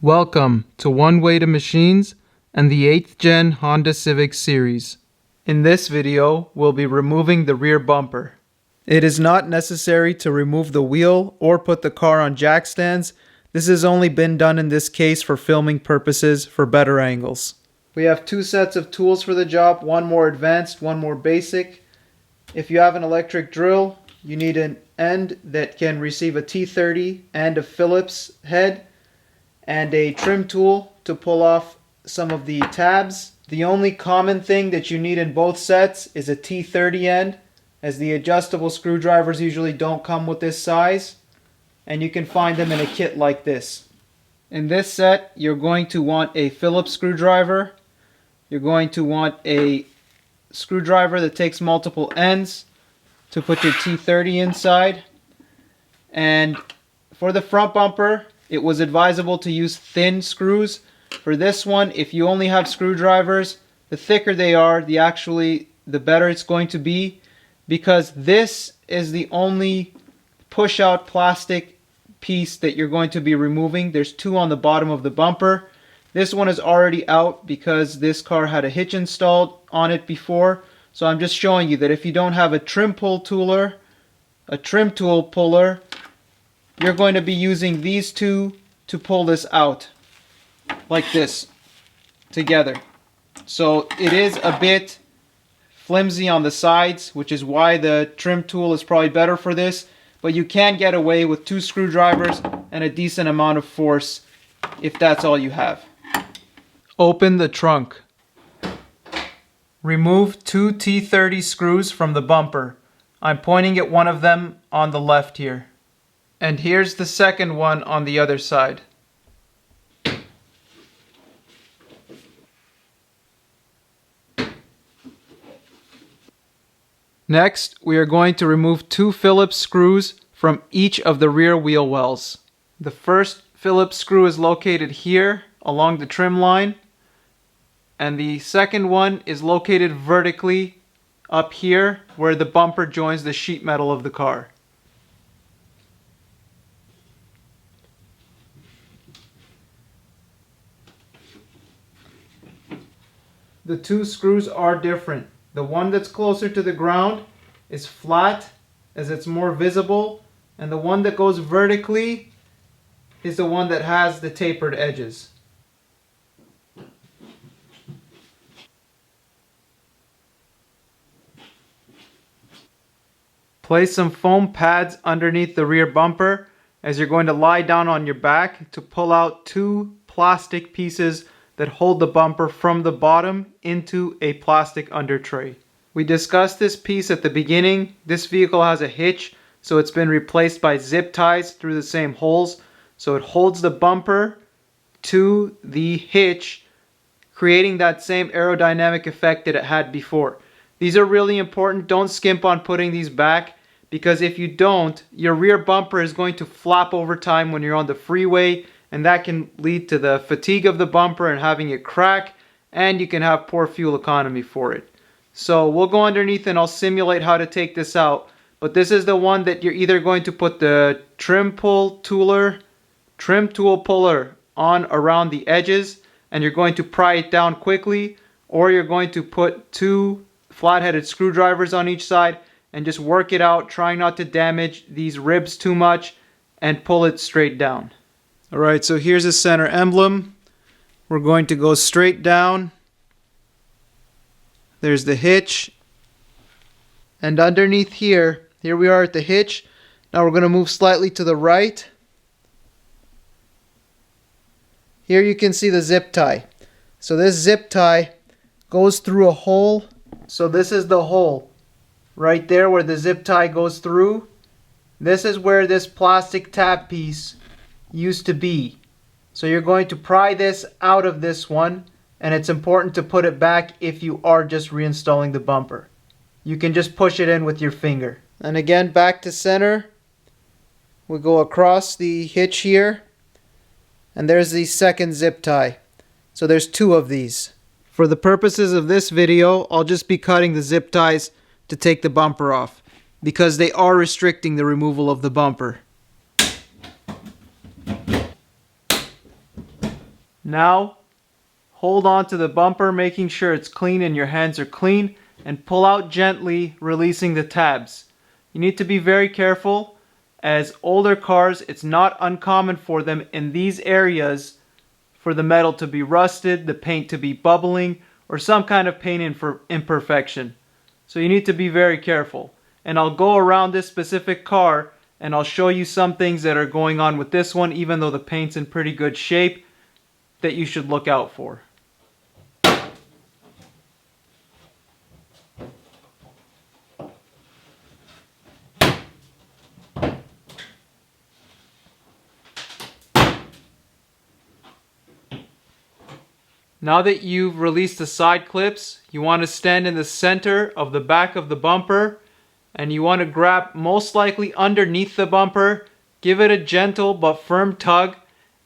Welcome to One Way to Machines and the 8th Gen Honda Civic series. In this video, we'll be removing the rear bumper. It is not necessary to remove the wheel or put the car on jack stands. This has only been done in this case for filming purposes for better angles. We have two sets of tools for the job, one more advanced, one more basic. If you have an electric drill, you need an end that can receive a T30 and a Phillips head, and a trim tool to pull off some of the tabs. The only common thing that you need in both sets is a T30 end, as the adjustable screwdrivers usually don't come with this size, and you can find them in a kit like this. In this set, you're going to want a Phillips screwdriver. You're going to want a screwdriver that takes multiple ends to put your T30 inside. And for the front bumper, it was advisable to use thin screws. For this one, if you only have screwdrivers, the thicker they are, the better it's going to be, because this is the only push-out plastic piece that you're going to be removing. There's two on the bottom of the bumper. This one is already out because this car had a hitch installed on it before. So I'm just showing you that if you don't have a trim tool puller, you're going to be using these two to pull this out like this together. So it is a bit flimsy on the sides, which is why the trim tool is probably better for this, but you can get away with two screwdrivers and a decent amount of force if that's all you have. Open the trunk. Remove two T30 screws from the bumper. I'm pointing at one of them on the left here. And here's the second one on the other side. Next, we are going to remove two Phillips screws from each of the rear wheel wells. The first Phillips screw is located here along the trim line, and the second one is located vertically up here where the bumper joins the sheet metal of the car. The two screws are different. The one that's closer to the ground is flat, as it's more visible, and the one that goes vertically is the one that has the tapered edges. Place some foam pads underneath the rear bumper as you're going to lie down on your back to pull out two plastic pieces that hold the bumper from the bottom into a plastic under tray. We discussed this piece at the beginning. This vehicle has a hitch, so it's been replaced by zip ties through the same holes, so it holds the bumper to the hitch, creating that same aerodynamic effect that it had before. These are really important. Don't skimp on putting these back, because if you don't, your rear bumper is going to flap over time when you're on the freeway, and that can lead to the fatigue of the bumper and having it crack, and you can have poor fuel economy for it. So we'll go underneath and I'll simulate how to take this out. But this is the one that you're either going to put the trim tool puller on around the edges, and you're going to pry it down quickly, or you're going to put two flat-headed screwdrivers on each side and just work it out, trying not to damage these ribs too much, and pull it straight down. Alright, so here's the center emblem. We're going to go straight down. There's the hitch. And underneath here we are at the hitch. Now we're going to move slightly to the right. Here you can see the zip tie. So this zip tie goes through a hole. So this is the hole right there where the zip tie goes through. This is where this plastic tab piece used to be. So you're going to pry this out of this one, and it's important to put it back if you are just reinstalling the bumper. You can just push it in with your finger. And again, back to center. We go across the hitch here, and there's the second zip tie. So there's two of these. For the purposes of this video, I'll just be cutting the zip ties to take the bumper off, because they are restricting the removal of the bumper. Now, hold on to the bumper, making sure it's clean and your hands are clean, and pull out gently, releasing the tabs. You need to be very careful, as older cars, it's not uncommon for them in these areas for the metal to be rusted, the paint to be bubbling, or some kind of paint imperfection. So you need to be very careful. And I'll go around this specific car and I'll show you some things that are going on with this one, even though the paint's in pretty good shape, that you should look out for. Now that you've released the side clips, you want to stand in the center of the back of the bumper, and you want to grab most likely underneath the bumper, give it a gentle but firm tug,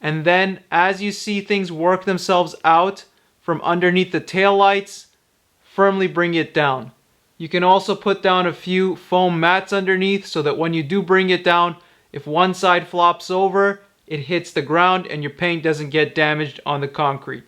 and then as you see things work themselves out from underneath the tail lights, firmly bring it down. You can also put down a few foam mats underneath so that when you do bring it down, if one side flops over, it hits the ground and your paint doesn't get damaged on the concrete.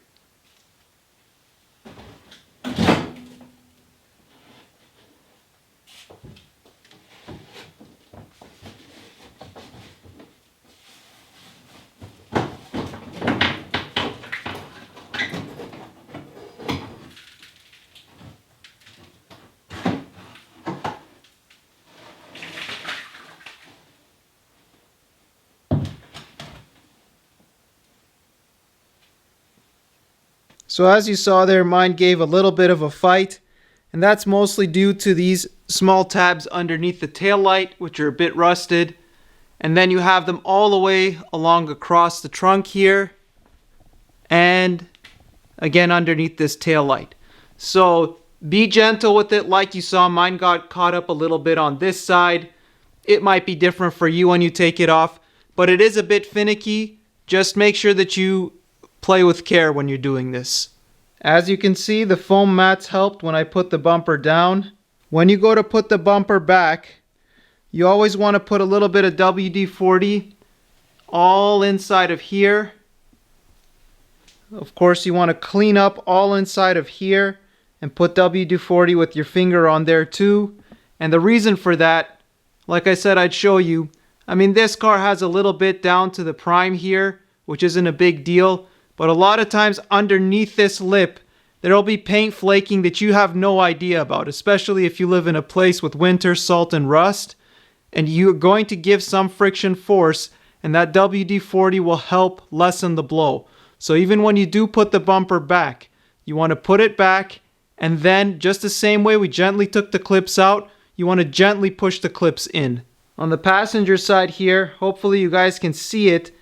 So as you saw there, mine gave a little bit of a fight, and that's mostly due to these small tabs underneath the tail light, which are a bit rusted, and then you have them all the way along across the trunk here, and again underneath this tail light. So be gentle with it. Like you saw, mine got caught up a little bit on this side. It might be different for you when you take it off, but it is a bit finicky. Just make sure that you play with care when you're doing this. As you can see, the foam mats helped when I put the bumper down. When you go to put the bumper back, you always want to put a little bit of WD-40 all inside of here. Of course, you want to clean up all inside of here and put WD-40 with your finger on there too. And the reason for that, like I said, I'd show you. I mean, this car has a little bit down to the prime here, which isn't a big deal. But a lot of times underneath this lip, there'll be paint flaking that you have no idea about, especially if you live in a place with winter, salt, and rust. And you're going to give some friction force, and that WD-40 will help lessen the blow. So even when you do put the bumper back, you want to put it back, and then just the same way we gently took the clips out, you want to gently push the clips in. On the passenger side here, hopefully you guys can see it.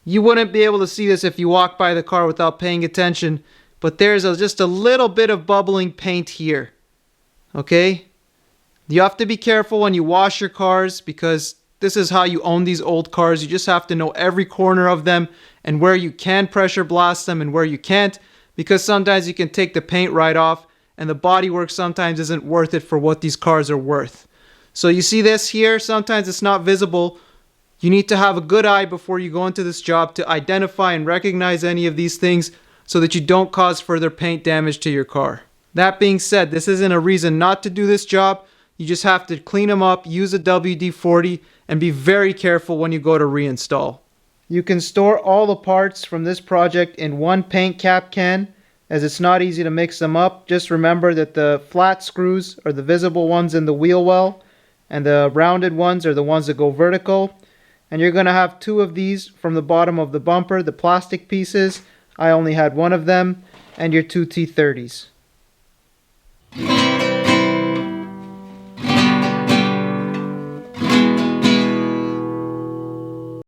You wouldn't be able to see this if you walk by the car without paying attention, but there's just a little bit of bubbling paint here. Okay? You have to be careful when you wash your cars, because this is how you own these old cars. You just have to know every corner of them and where you can pressure blast them and where you can't, because sometimes you can take the paint right off and the bodywork sometimes isn't worth it for what these cars are worth. So you see this here, sometimes it's not visible. You need to have a good eye before you go into this job to identify and recognize any of these things so that you don't cause further paint damage to your car. That being said, this isn't a reason not to do this job. You just have to clean them up, use a WD-40, and be very careful when you go to reinstall. You can store all the parts from this project in one paint cap can, as it's not easy to mix them up. Just remember that the flat screws are the visible ones in the wheel well, and the rounded ones are the ones that go vertical. And you're going to have two of these from the bottom of the bumper, the plastic pieces. I only had one of them, and your two T30s.